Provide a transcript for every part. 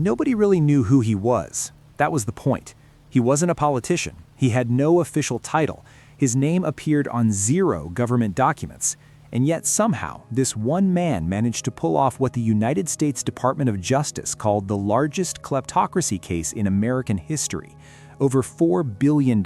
nobody really knew who he was. That was the point. He wasn't a politician. He had no official title. His name appeared on 0 government documents. And yet somehow, this one man managed to pull off what the United States Department of Justice called the largest kleptocracy case in American history. Over $4 billion,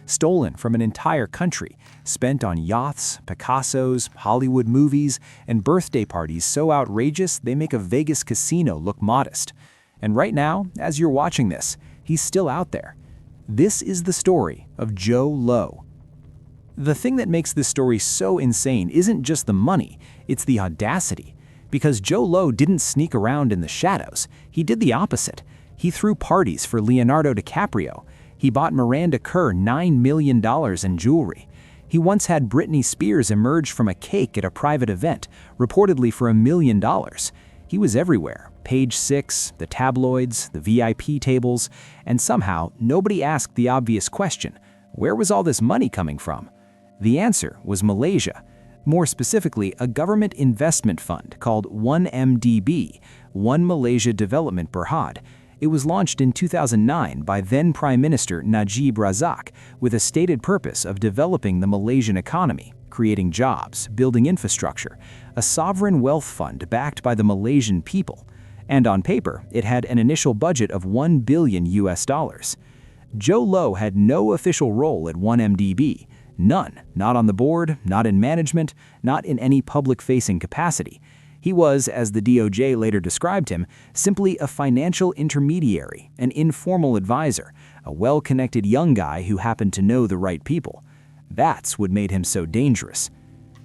stolen from an entire country, spent on yachts, Picassos, Hollywood movies, and birthday parties so outrageous they make a Vegas casino look modest. And right now, as you're watching this, he's still out there. This is the story of Jho Low. The thing that makes this story so insane isn't just the money, it's the audacity. Because Jho Low didn't sneak around in the shadows, he did the opposite. He threw parties for Leonardo DiCaprio. He bought Miranda Kerr $9 million in jewelry. He once had Britney Spears emerge from a cake at a private event, reportedly for $1 million. He was everywhere, Page 6, the tabloids, the VIP tables, and somehow nobody asked the obvious question, where was all this money coming from? The answer was Malaysia. More specifically, a government investment fund called 1MDB, One Malaysia Development Berhad. It was launched in 2009 by then Prime Minister Najib Razak with a stated purpose of developing the Malaysian economy, creating jobs, building infrastructure, a sovereign wealth fund backed by the Malaysian people. And on paper, it had an initial budget of $1 billion. Jho Low had no official role at 1MDB. None, not on the board, not in management, not in any public-facing capacity. He was, as the DOJ later described him, simply a financial intermediary, an informal advisor, a well-connected young guy who happened to know the right people. That's what made him so dangerous.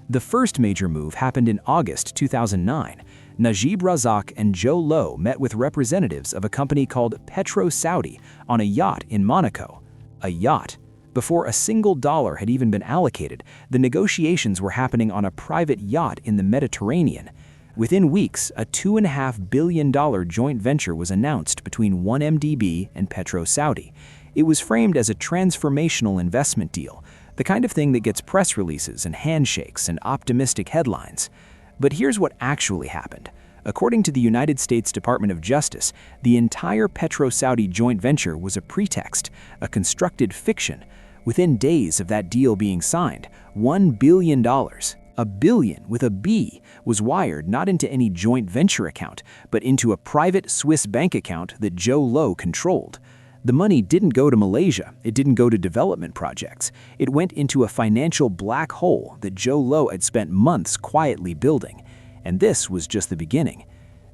The first major move happened in August 2009. Najib Razak and Jho Low met with representatives of a company called Petro Saudi on a yacht in Monaco. A yacht. Before a single dollar had even been allocated, the negotiations were happening on a private yacht in the Mediterranean. Within weeks, a $2.5 billion joint venture was announced between 1MDB and Petro Saudi. It was framed as a transformational investment deal, the kind of thing that gets press releases and handshakes and optimistic headlines. But here's what actually happened. According to the United States Department of Justice, the entire Petro Saudi joint venture was a pretext, a constructed fiction. Within days of that deal being signed, $1 billion, a billion with a B, was wired not into any joint venture account, but into a private Swiss bank account that Jho Low controlled. The money didn't go to Malaysia, it didn't go to development projects. It went into a financial black hole that Jho Low had spent months quietly building. And this was just the beginning.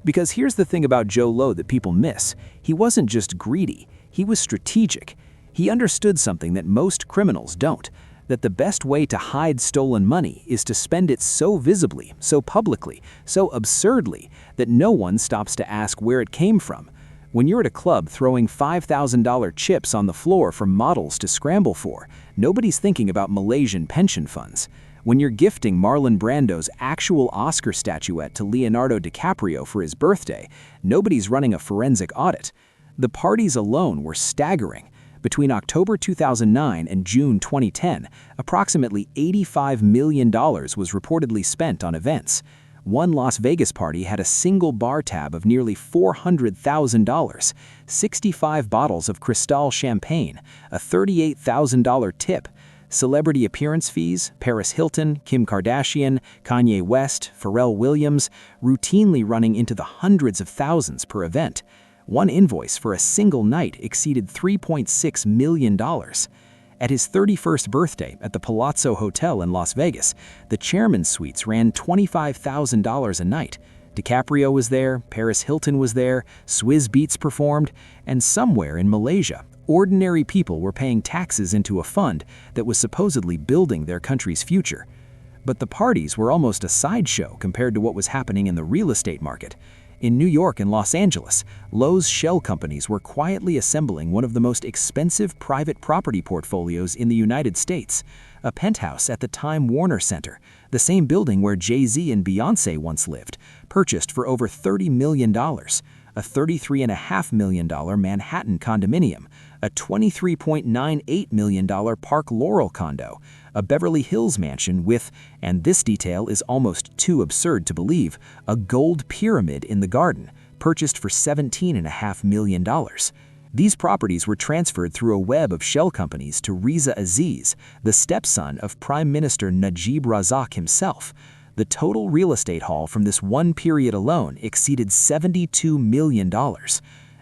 Because here's the thing about Jho Low that people miss. He wasn't just greedy, he was strategic. He understood something that most criminals don't, that the best way to hide stolen money is to spend it so visibly, so publicly, so absurdly, that no one stops to ask where it came from. When you're at a club throwing $5,000 chips on the floor for models to scramble for, nobody's thinking about Malaysian pension funds. When you're gifting Marlon Brando's actual Oscar statuette to Leonardo DiCaprio for his birthday, nobody's running a forensic audit. The parties alone were staggering. Between October 2009 and June 2010, approximately $85 million was reportedly spent on events. One Las Vegas party had a single bar tab of nearly $400,000, 65 bottles of Cristal champagne, a $38,000 tip, celebrity appearance fees, Paris Hilton, Kim Kardashian, Kanye West, Pharrell Williams, routinely running into the hundreds of thousands per event. One invoice for a single night exceeded $3.6 million. At his 31st birthday at the Palazzo Hotel in Las Vegas, the chairman's suites ran $25,000 a night. DiCaprio was there, Paris Hilton was there, Swizz Beatz performed, and somewhere in Malaysia, ordinary people were paying taxes into a fund that was supposedly building their country's future. But the parties were almost a sideshow compared to what was happening in the real estate market. In New York and Los Angeles, Low's shell companies were quietly assembling one of the most expensive private property portfolios in the United States, a penthouse at the Time Warner Center, the same building where Jay-Z and Beyoncé once lived, purchased for over $30 million, a $33.5 million Manhattan condominium, a $23.98 million Park Laurel condo, a Beverly Hills mansion with, and this detail is almost too absurd to believe, a gold pyramid in the garden, purchased for $17.5 million. These properties were transferred through a web of shell companies to Reza Aziz, the stepson of Prime Minister Najib Razak himself. The total real estate haul from this one period alone exceeded $72 million.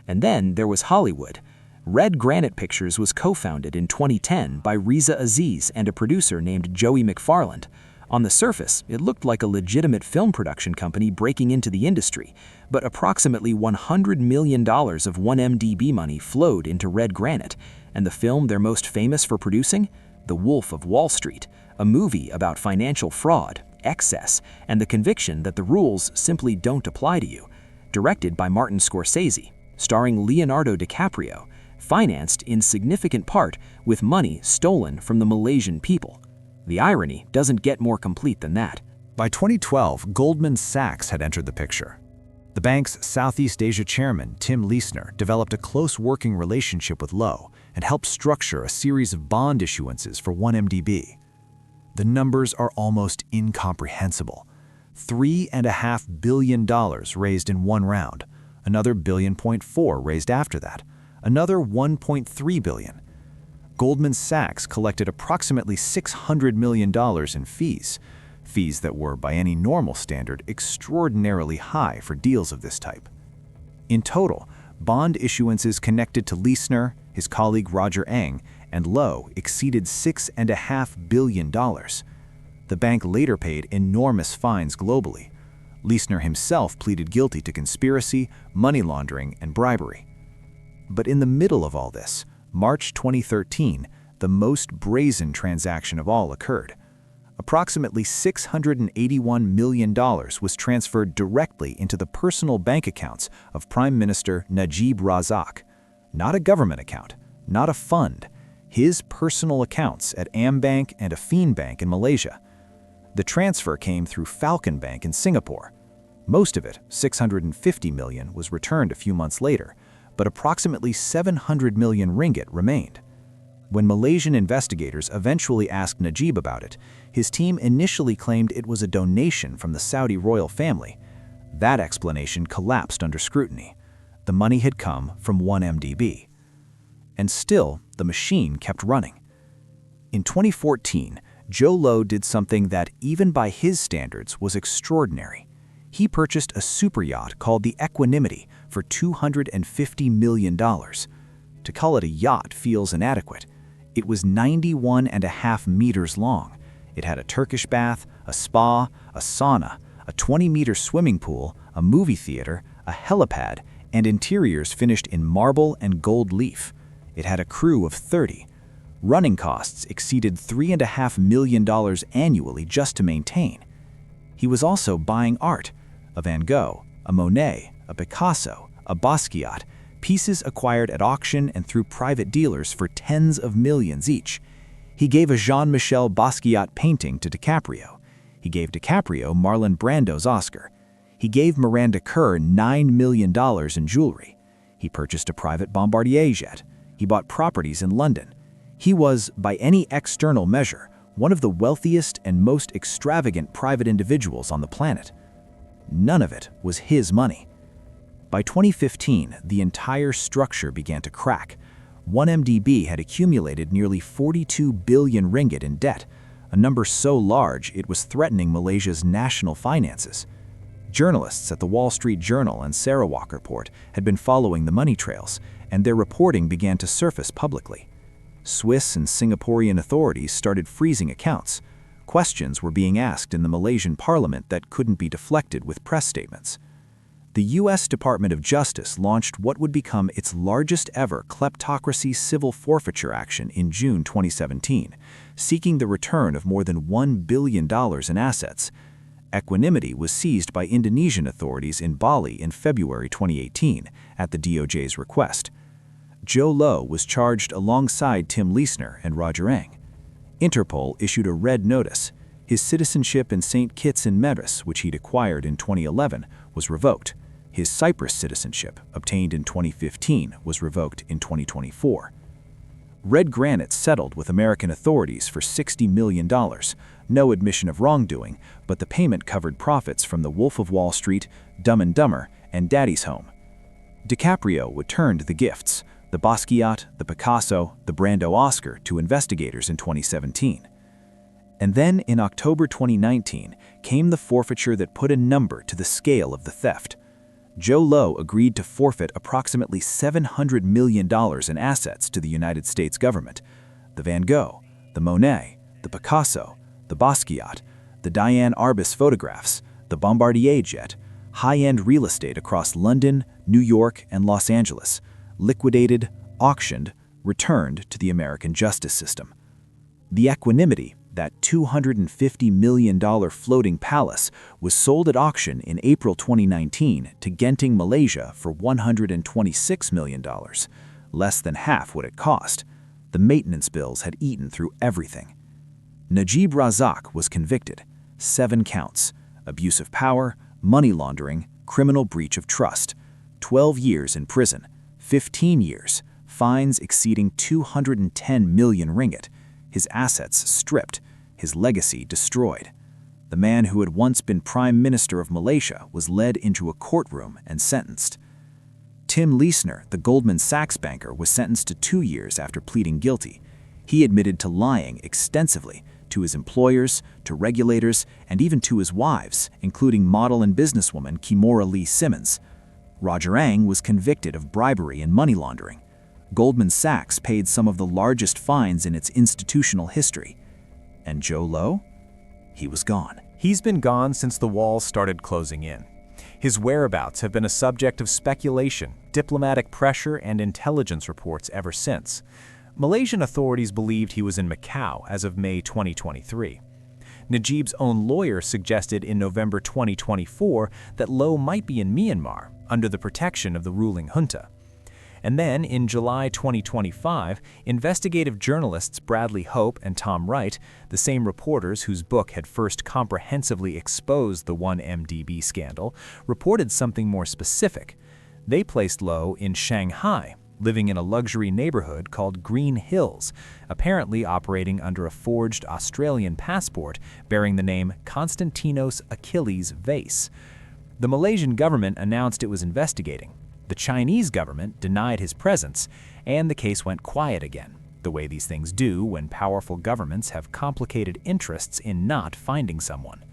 And then there was Hollywood. Red Granite Pictures was co-founded in 2010 by Reza Aziz and a producer named Joey McFarland. On the surface, it looked like a legitimate film production company breaking into the industry, but approximately $100 million of 1MDB money flowed into Red Granite, and the film they're most famous for producing? The Wolf of Wall Street, a movie about financial fraud, excess, and the conviction that the rules simply don't apply to you. Directed by Martin Scorsese, starring Leonardo DiCaprio, financed in significant part with money stolen from the Malaysian people. The irony doesn't get more complete than that. By 2012, Goldman Sachs had entered the picture. The bank's Southeast Asia chairman, Tim Leisner, developed a close working relationship with Low and helped structure a series of bond issuances for 1MDB. The numbers are almost incomprehensible. $3.5 billion raised in one round, another $1.4 billion raised after that, another $1.3 billion. Goldman Sachs collected approximately $600 million in fees that were, by any normal standard, extraordinarily high for deals of this type. In total, bond issuances connected to Leisner, his colleague Roger Ng, and Low exceeded $6.5 billion. The bank later paid enormous fines globally. Leisner himself pleaded guilty to conspiracy, money laundering, and bribery. But in the middle of all this, March 2013, the most brazen transaction of all occurred. Approximately $681 million was transferred directly into the personal bank accounts of Prime Minister Najib Razak. Not a government account, not a fund, his personal accounts at AmBank and Affin Bank in Malaysia. The transfer came through Falcon Bank in Singapore. Most of it, $650 million, was returned a few months later, but approximately 700 million ringgit remained. When Malaysian investigators eventually asked Najib about it, his team initially claimed it was a donation from the Saudi royal family. That explanation collapsed under scrutiny. The money had come from 1MDB. And still, the machine kept running. In 2014, Jho Low did something that, even by his standards, was extraordinary. He purchased a superyacht called the Equanimity for $250 million. To call it a yacht feels inadequate. It was 91.5 meters long. It had a Turkish bath, a spa, a sauna, a 20-meter swimming pool, a movie theater, a helipad, and interiors finished in marble and gold leaf. It had a crew of 30. Running costs exceeded $3.5 million annually just to maintain. He was also buying art, a Van Gogh, a Monet, a Picasso, a Basquiat, pieces acquired at auction and through private dealers for tens of millions each. He gave a Jean-Michel Basquiat painting to DiCaprio. He gave DiCaprio Marlon Brando's Oscar. He gave Miranda Kerr $9 million in jewelry. He purchased a private Bombardier jet. He bought properties in London. He was, by any external measure, one of the wealthiest and most extravagant private individuals on the planet. None of it was his money. By 2015, the entire structure began to crack. 1MDB had accumulated nearly 42 billion ringgit in debt, a number so large it was threatening Malaysia's national finances. Journalists at the Wall Street Journal and Sarawak Report had been following the money trails, and their reporting began to surface publicly. Swiss and Singaporean authorities started freezing accounts. Questions were being asked in the Malaysian parliament that couldn't be deflected with press statements. The U.S. Department of Justice launched what would become its largest ever kleptocracy civil forfeiture action in June 2017, seeking the return of more than $1 billion in assets. Equanimity was seized by Indonesian authorities in Bali in February 2018 at the DOJ's request. Jho Low was charged alongside Tim Leisner and Roger Ng. Interpol issued a red notice. His citizenship in St. Kitts and Nevis, which he'd acquired in 2011, was revoked. His Cyprus citizenship, obtained in 2015, was revoked in 2024. Red Granite settled with American authorities for $60 million. No admission of wrongdoing, but the payment covered profits from The Wolf of Wall Street, Dumb and Dumber, and Daddy's home. DiCaprio returned the gifts, the Basquiat, the Picasso, the Brando Oscar, to investigators in 2017. And then in October 2019 came the forfeiture that put a number to the scale of the theft. Jho Low agreed to forfeit approximately $700 million in assets to the United States government. The Van Gogh, the Monet, the Picasso, the Basquiat, the Diane Arbus photographs, the Bombardier jet, high-end real estate across London, New York, and Los Angeles, liquidated, auctioned, returned to the American justice system. The Equanimity, that $250 million floating palace, was sold at auction in April 2019 to Genting, Malaysia for $126 million, less than half what it cost. The maintenance bills had eaten through everything. Najib Razak was convicted, 7 counts, abuse of power, money laundering, criminal breach of trust, 12 years in prison, 15 years, fines exceeding 210 million ringgit, his assets stripped, his legacy destroyed. The man who had once been Prime Minister of Malaysia was led into a courtroom and sentenced. Tim Leisner, the Goldman Sachs banker, was sentenced to 2 years after pleading guilty. He admitted to lying extensively to his employers, to regulators, and even to his wives, including model and businesswoman Kimora Lee Simmons. Roger Ang was convicted of bribery and money laundering. Goldman Sachs paid some of the largest fines in its institutional history. And Jho Low? He was gone. He's been gone since the walls started closing in. His whereabouts have been a subject of speculation, diplomatic pressure, and intelligence reports ever since. Malaysian authorities believed he was in Macau as of May 2023. Najib's own lawyer suggested in November 2024 that Low might be in Myanmar, under the protection of the ruling junta. And then, in July 2025, investigative journalists Bradley Hope and Tom Wright, the same reporters whose book had first comprehensively exposed the 1MDB scandal, reported something more specific. They placed Low in Shanghai, living in a luxury neighborhood called Green Hills, apparently operating under a forged Australian passport bearing the name Konstantinos Achilles Vase. The Malaysian government announced it was investigating. The Chinese government denied his presence, and the case went quiet again, the way these things do when powerful governments have complicated interests in not finding someone.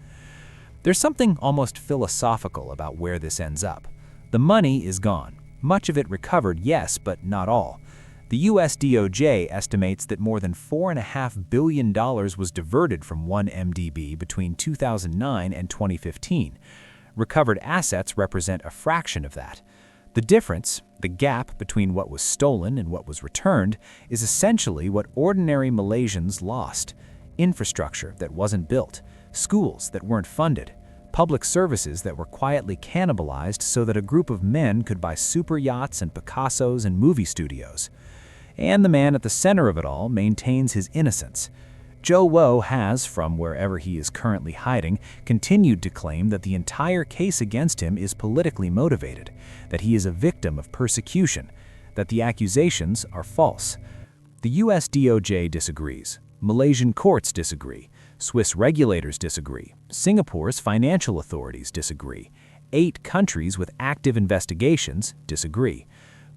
There's something almost philosophical about where this ends up. The money is gone. Much of it recovered, yes, but not all. The US DOJ estimates that more than $4.5 billion was diverted from 1MDB between 2009 and 2015. Recovered assets represent a fraction of that. The difference, the gap between what was stolen and what was returned, is essentially what ordinary Malaysians lost. Infrastructure that wasn't built, schools that weren't funded, public services that were quietly cannibalized so that a group of men could buy super yachts and Picassos and movie studios. And the man at the center of it all maintains his innocence. Jho Low has, from wherever he is currently hiding, continued to claim that the entire case against him is politically motivated, that he is a victim of persecution, that the accusations are false. The US DOJ disagrees. Malaysian courts disagree. Swiss regulators disagree. Singapore's financial authorities disagree. 8 countries with active investigations disagree.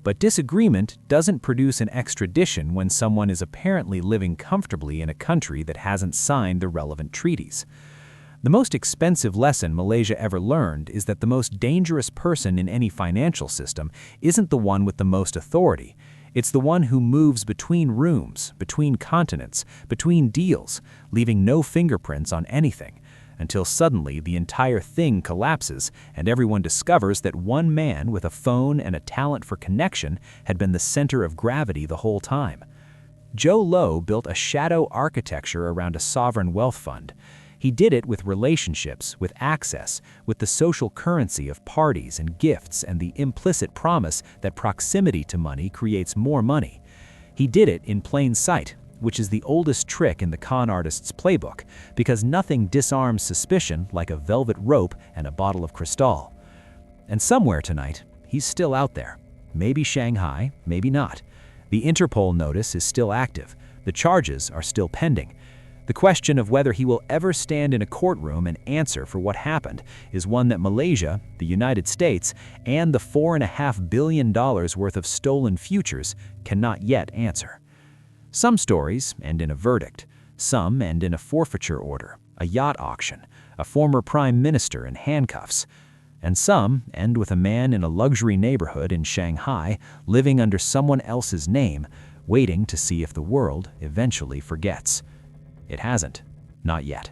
But disagreement doesn't produce an extradition when someone is apparently living comfortably in a country that hasn't signed the relevant treaties. The most expensive lesson Malaysia ever learned is that the most dangerous person in any financial system isn't the one with the most authority. It's the one who moves between rooms, between continents, between deals, leaving no fingerprints on anything, until suddenly the entire thing collapses and everyone discovers that one man with a phone and a talent for connection had been the center of gravity the whole time. Jho Low built a shadow architecture around a sovereign wealth fund. He did it with relationships, with access, with the social currency of parties and gifts and the implicit promise that proximity to money creates more money. He did it in plain sight, which is the oldest trick in the con artist's playbook, because nothing disarms suspicion like a velvet rope and a bottle of Cristal. And somewhere tonight, he's still out there. Maybe Shanghai, maybe not. The Interpol notice is still active. The charges are still pending. The question of whether he will ever stand in a courtroom and answer for what happened is one that Malaysia, the United States, and the $4.5 billion worth of stolen futures cannot yet answer. Some stories end in a verdict. Some end in a forfeiture order, a yacht auction, a former prime minister in handcuffs. And some end with a man in a luxury neighborhood in Shanghai living under someone else's name, waiting to see if the world eventually forgets. It hasn't. Not yet.